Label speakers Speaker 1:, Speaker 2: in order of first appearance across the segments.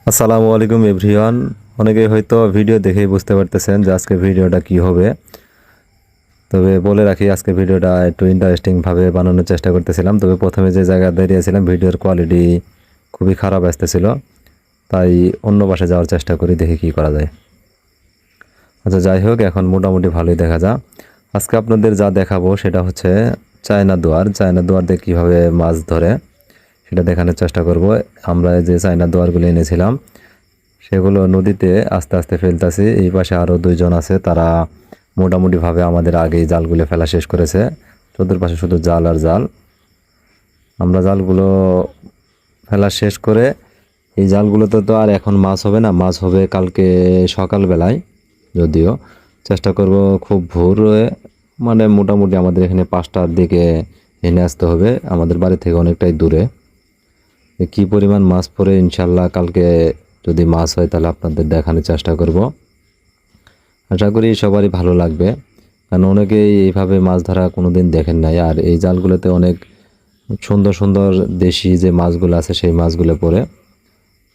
Speaker 1: আসসালামু আলাইকুম এভরিওয়ান। অনেকেই হয়তো ভিডিও দেখেই বুঝতে পারতেছেন যে আজকে ভিডিওটা কি হবে। তবে বলে রাখি, আজকে ভিডিওটা একটু ইন্টারেস্টিংভাবে বানানোর চেষ্টা করতেছিলাম। তবে প্রথমে যে জায়গায় দাঁড়িয়েছিলাম ভিডিওর কোয়ালিটি খুবই খারাপ আসতেছিল, তাই অন্য পাশে যাওয়ার চেষ্টা করি, দেখি কি করা যায়। আচ্ছা, যাই হোক, এখন মোটামুটি ভালোই দেখা যায়। আজকে আপনাদের যা দেখাবো সেটা হচ্ছে চায়না দুয়ার দিয়ে কীভাবে মাছ ধরে সেটা দেখানোর চেষ্টা করব। আমরা যে চায়না দুয়ারগুলো এনেছিলাম সেগুলো নদীতে আস্তে আস্তে ফেলতেছি। এই পাশে আরও দুইজন আছে, তারা মোটামুটিভাবে আমাদের আগেই জালগুলো ফেলা শেষ করেছে। চতুর্পাশে শুধু জাল আর জাল। আমরা জালগুলো ফেলা শেষ করে এই জালগুলোতে তো আর এখন মাছ হবে না, মাছ হবে কালকে সকালবেলায়। যদিও চেষ্টা করব খুব ভোরে, মানে মোটামুটি আমাদের এখানে 5টার দিকে এনে আসতে হবে, আমাদের বাড়ি থেকে অনেকটাই দূরে। কি পরিমাণ মাছ পড়ে ইনশাল্লাহ কালকে যদি মাছ হয় তাহলে আপনাদের দেখানোর চেষ্টা করব। আশা করি সবারই ভালো লাগবে, কারণ অনেকেই এইভাবে মাছ ধরা কোনোদিন দেখেন নাই। আর এই জালগুলোতে অনেক সুন্দর সুন্দর দেশি যে মাছগুলো আছে সেই মাছগুলো পড়ে।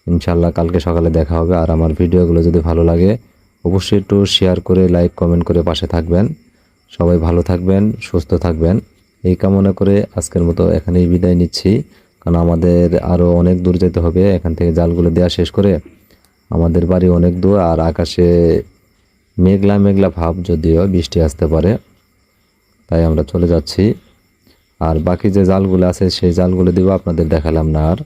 Speaker 1: ইনশাল্লাহ কালকে সকালে দেখা হবে। আর আমার ভিডিওগুলো যদি ভালো লাগে অবশ্যই একটু শেয়ার করে, লাইক, কমেন্ট করে পাশে থাকবেন। সবাই ভালো থাকবেন, সুস্থ থাকবেন, এই কামনা করে আজকের মতো এখানেই বিদায় নিচ্ছি। কারণ আমাদের আরও অনেক দূর যেতে হবে। এখান থেকে জালগুলো দেওয়া শেষ করে আমাদের বাড়ি অনেক দূর, আর আকাশে মেঘলা মেঘলা ভাব, যদিও বৃষ্টি আসতে পারে, তাই আমরা চলে যাচ্ছি। আর বাকি যে জালগুলো আছে সেই জালগুলো দিব, আপনাদের দেখালাম না আর।